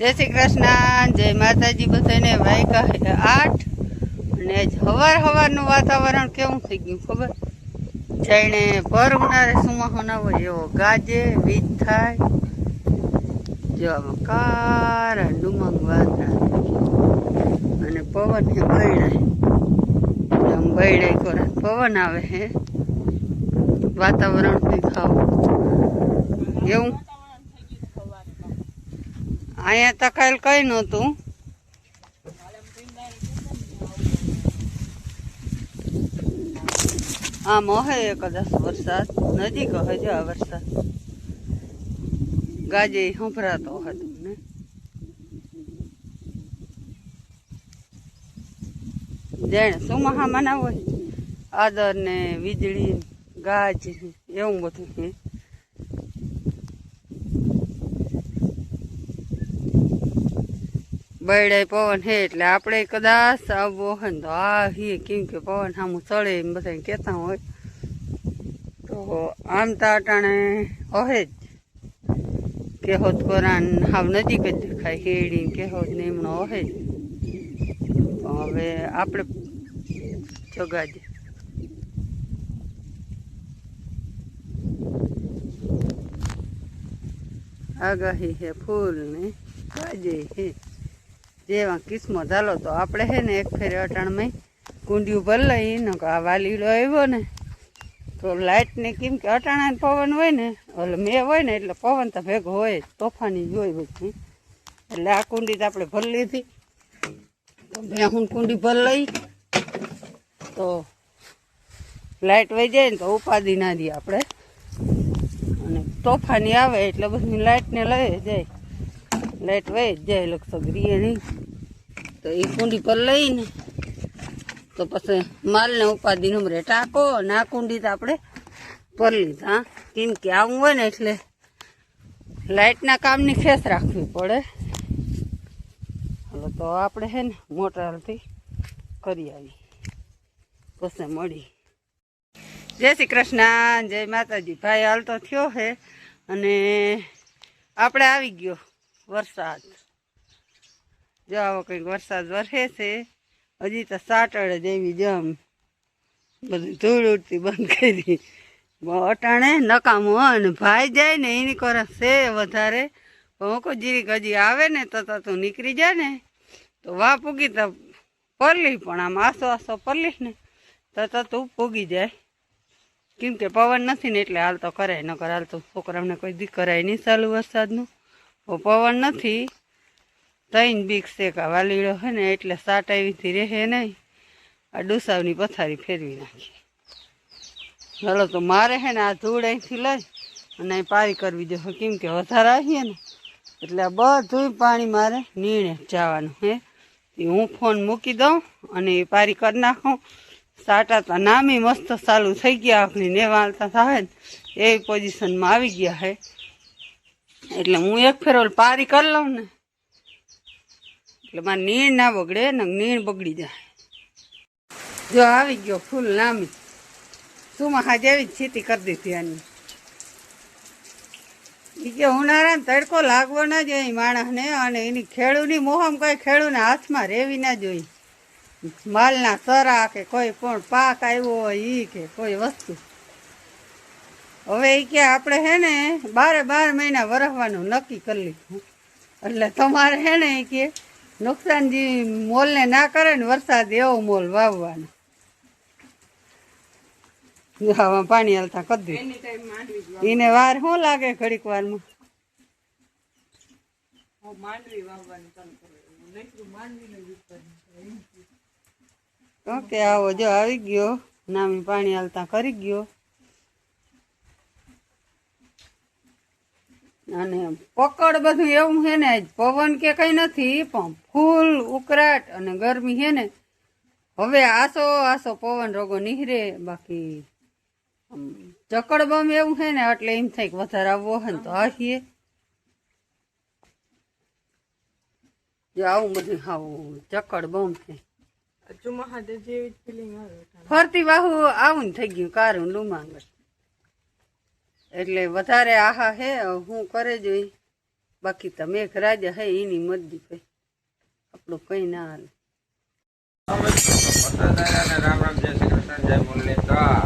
जय श्री कृष्ण जय माताजी बधाने वायका 8 અને હવાર હવારનું વાતાવરણ કેવું થઈ ગયું ખબર જાણે ભર ઉનાળે સુમાહો ના હોય એવો ગાજે વીજ થાય જો આમાં કારા ડુમંગ વાદળા અને પવન હે બૈડાય આમ બૈડાય કરે પવન આવે હે વાતાવરણ ખાવ એવું અહીંયા તકાયેલ કઈ નહોતું આમ હે કદાચ વરસાદ નજીક હે જો આ વરસાદ ગાજે સંભળાતો હે તમને જાણે ચોમાસામાં ના હોય આદર ને વીજળી ગાજ એવું બધું છે બૈડાય પવન હે એટલે આપણે કદાચ આવવો હોય ને તો આ હી કેમ કે પવન સામું ચડે એમ બધા કહેતા હોય તો આમ તો અટાણે હે જ કેહોદ કોરાન હાવ નજીક જ દેખાય હેડી કેહોદ ને એમનો હે જ તો હવે આપણે જગાજે આગાહી હે ફૂલ ને ગાજે હે જેવા કિસ્મત હાલો તો આપણે હે ને એક ફેરે અટાણમાં કુંડિયું ભર લઈ ને આ વાલીડો આવ્યો ને તો લાઇટ ને કેમ કે અટાણા પવન હોય ને એટલે મેં હોય ને એટલે પવન તો ભેગો હોય તોફાની જ હોય બધી એટલે આ કુંડી તો આપણે ભર લીધી તો મેં હું કુંડી ભર લઈ તો લાઇટ વહી જાય ને તો ઉપાધિ ના દઈએ આપણે અને તોફાની આવે એટલે બધી લાઇટને લઈ જાય લાઇટ વહી જ જાય લગભગ રીએ નહીં તો એ કુંડી પર લઈને તો પછી માલને ઉપાધિ નંબરે ટાંકો અને આ કુંડી તો આપણે પર લીધા કેમ કે આવું હોય ને એટલે લાઇટના કામની ખેસ રાખવી પડે હાલો તો આપણે છે ને મોટરથી કરી આવી પછી મળી જય શ્રી કૃષ્ણ જય માતાજી ભાઈ હાલ તો થયો છે અને આપણે આવી ગયો વરસાદ જો આવો કંઈક વરસાદ વરસે છે હજી તો સાટડે જેવી જમ બધી ધૂળ ઉડતી બંધ કરી અટાણે નકામું અને ભાઈ જાય ને એની કરે છે વધારે હું કોઈ જીરીક હજી આવે ને તો તું નીકળી જાય ને તો વાહ પૂગી તો પરલી પણ આમ આસો આસો પરલીશ ને તો તું પૂગી જાય કેમ કે પવન નથી ને એટલે હાલ તો કરાય ન કરે હાલ તો છોકરાઓને કોઈ દી કરાય નહીં ચાલુ વરસાદનું પવન નથી તૈન બીક છે કે વાલીડો હોય ને એટલે સાટ આવીથી રહે નહીં આ ડુસાવની પથારી ફેરવી નાખી ચાલો તો મારે હે ને આ ધૂળ અહીંથી લઈ અને અહીં પારી કરવી જોઈએ કેમ કે વધારે આવીએ ને એટલે બધું પાણી મારે નીણે જવાનું હે હું ફોન મૂકી દઉં અને એ પારી કરી નાખું સાટા તો નામી મસ્ત ચાલુ થઈ ગયા આપણી નેવાળતા થાય ને એવી પોઝિશનમાં આવી ગયા હે એટલે હું એક ફેરો પારી કરી લઉં ને એટલે મારે નીણ ના બગડે ને નીણ બગડી જાય જો આવી ગયો ફૂલ નામી સુમાહા જેવી જ સ્થિતિ કરી દીધી આની એ કે ઉનાળા ને તડકો લાગવો ના જોઈએ માણસને અને એની ખેડૂની મોહમ કઈ ખેડૂને હાથમાં રેવી ના જોઈએ માલના સરા કે કોઈ પણ પાક આવ્યો હોય એ કે કોઈ વસ્તુ હવે એ કે આપણે હે ને 12 મહિના વરસવાનું નક્કી કરી લીધું એટલે તમારે હે ને એ કે નુકસાન જે મોલને ના કરે ને વરસાદ એવો મોલ વાવવાનો આમાં પાણી હાલતા કરી દીધું એને વાર શું લાગે ઘડીક વારમાં ઓકે આવો જો આવી ગયો નામી પાણી હાલતા કરી ગયો અને પકડ બધું એવું છે ને પવન કે કઈ નથી પણ ફૂલ ઉકળાટ અને ગરમી છે ને હવે આસો આસો પવન રોગો નીહરે બાકી ચકડ બમ એવું છે ને એટલે એમ થાય કે વધારે આવવો હોય ને તો આવીએ જો આવું બધું આવું ચકડ બમ છે ફરતી વાહુ આવું ને થઈ ગયું કારું લુમાંગ એટલે વધારે આહા હે હું કરે જોઈ બાકી તો મેઘ રાજા હે એની મરજી ભાઈ, આપણું કઈ ના હાલે. રામ રામ, જય શ્રી કૃષ્ણ, જય મુરલીધર.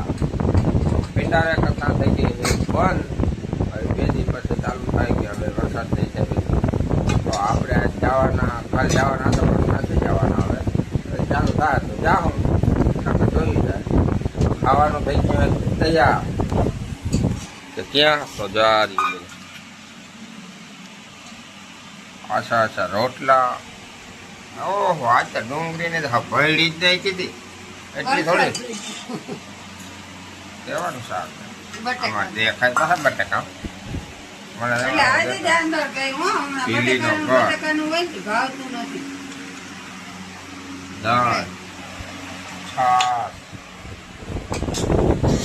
પિંડારે કરતા થઈ ગઈ બંધ, હવે 2 દિવસ પછી ચાલુ થાય કે હવે વરસાદ નહીં થાય. તો આપણે જવાના, કાલ જવાના તો પણ નથી જવાના. હવે ચાલુ થાય તો જાઓ, આપણે જોઈ જાય. ખાવાનું થઈ ગયું તૈયાર કે ક્યાં તો જા અચ્છા રોટલા. ઓહો, આજ તો ડુંગળી ને ભળી જ નહીં કીધી એટલી થોડી કેવાનું શાક આમાં દેખાય તો બટાકા. મને પીલીનો દાળ, છાશ,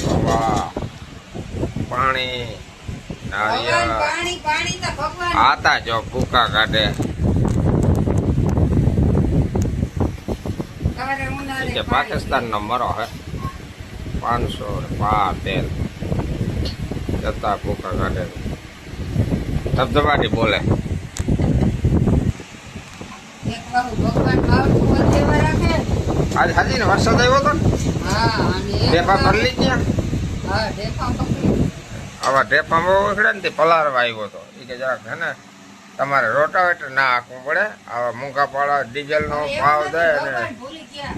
રવા, પાણી, નારિયેળ. આતા જો ભૂકા કાઢે કે પાકિસ્તાન નો મરો હે 500 તેલ જતા ભૂકા કાઢે ધબધબાટી બોલે. આજ હાજી ને વરસાદ આવ્યો હતો ને ઢેફા ભરલી ક્યાં આવા ઢેફા બહુ ઉખડે ને પલારવા આવ્યો હતો. એ કે જરાક હે ને તમારે રોટાવેટર ના હાંકવું પડે, આવા મૂંગા પાડા ડીઝલ નો ભાવ દે ને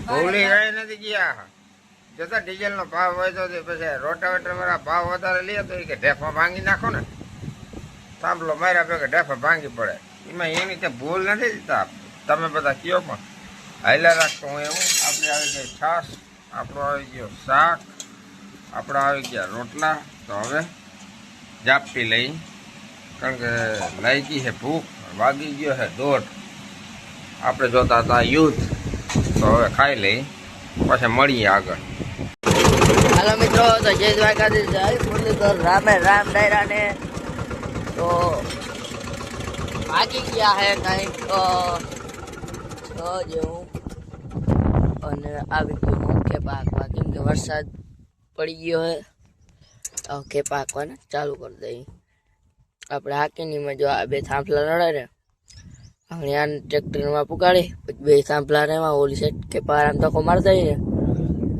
ભૂલી ગઈ નથી ગયા. જતા ડીઝલ નો ભાવ વધ્યો તો પછી રોટાવેટર વાળા ભાવ વધારે લે તો એ કે ઢેફા ભાંગી નાખો ને. સાંભળો માર્યા ભેગા ઢેફા ભાંગી પડે. એમાં એની તે ભૂલ નથી દીધા, તમે બધા કયો પણ હાલ્યા રાખતો હું એવું. આપણે આવી ગઈ છાશ, આપણો આવી ગયો શાક, આપણો આવી ગયા રોટલા. તો હવે જાપી લઈ, કારણ કે લાગી છે ભૂખ, વાગી ગયો છે 1:30. આપણે જોતા હતા યુદ્ધ, તો હવે ખાઈ લઈ પછી મળીએ આગળ. હાલો મિત્રો, તો જય દ્વારકાધીશ, જય મુરલીધર, રામે રામ ડાયરા ને. તો ભાગી ગયા હે કંઈક 6 જેવું, અને આવી ગયું મુખ્ય પાકવા, કેમ કે વરસાદ પડી ગયો હે. ઓકે પાકવાને ચાલુ કરી દઈએ આપણે. હાકીનીમાં જો આ 2 થાંભલા નડે ને, અહીંયા ટ્રેક્ટરમાં પુગાડી પછી 2 થાંભલા ને એમાં ઓલી સેટ કે પાર આમ તકો મારતા ને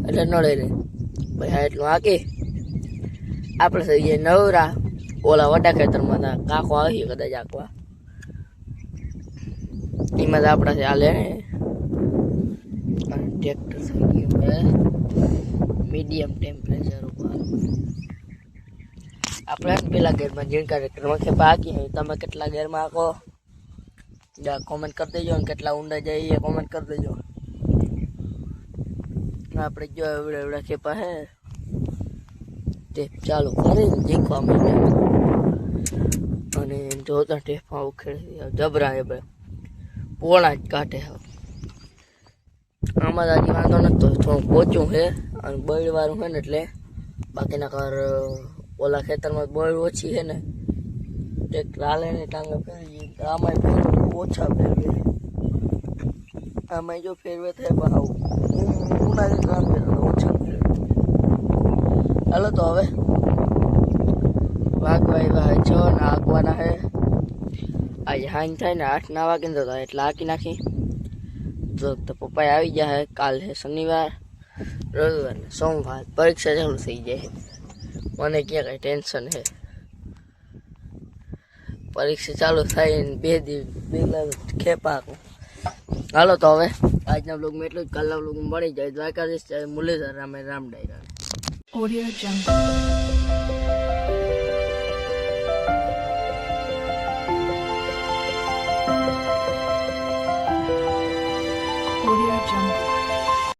એટલે નડે ને. પછી આ એટલું હાકી આપણે થઈ જાય નવરા. ઓલા વડા ખેતરમાં હતા કાકો આવી કદાચ આંકવા, એમાં તો આપણાથી હાલે ને. ટ્રેક્ટર થઈ ગયું મીડિયમ ટેમ્પરેચર ઉપર. આપણે પેલા ગેરમાં જીણકા ટ્રેક્ટરમાં ખેપા હાકી, તમે કેટલા ગેરમાં હાકો કોમેન્ટ કરી દેજો, ને કેટલા ઊંડા જાય એ કોમેન્ટ કરી દેજો. આપણે જો એવડા એવડા ખેપા હે તે ચાલુ કરી જીંકવા માંડે, અને જોતા ટેફા ઉખેડી જબરા એ પોળા જ કાઢે. આમાં હજી વાંધો નતો, થોડું પોચું છે અને બળવાળું છે ને, એટલે બાકીના ઘર ઓલા ખેતરમાં બળ ઓછી છે ને, ટ્રેક્ટર હાલે ને ટાંગે ફેરવી. આમાં ઓછા ફેરવે, આમાં જો ફેરવે થાય ભાવ ઉનાળી કામ ઓછા ફેરવે. હાલો તો હવે વાગવા 6 ને હાંકવાના છે. આજે હાંજ થાય ને 8 વાગે તો એટલે હાંકી નાખી. તો પપ્પાએ આવી ગયા હે. કાલ છે શનિવાર, રવિવાર ને સોમવાર પરીક્ષા ચાલુ થઈ જાય. મને ક્યાં કઈ ટેન્શન છે, પરીક્ષા ચાલુ થાય ને 2 દિવસ ખેપા. હાલો તો હવે આજના બ્લોગમાં એટલું જ. કાલના બ્લોગમાં મળી જાય. દ્વારકાધીશ, જય મુરલીધર, રામે રામ ડાયરા. Audio Jungle.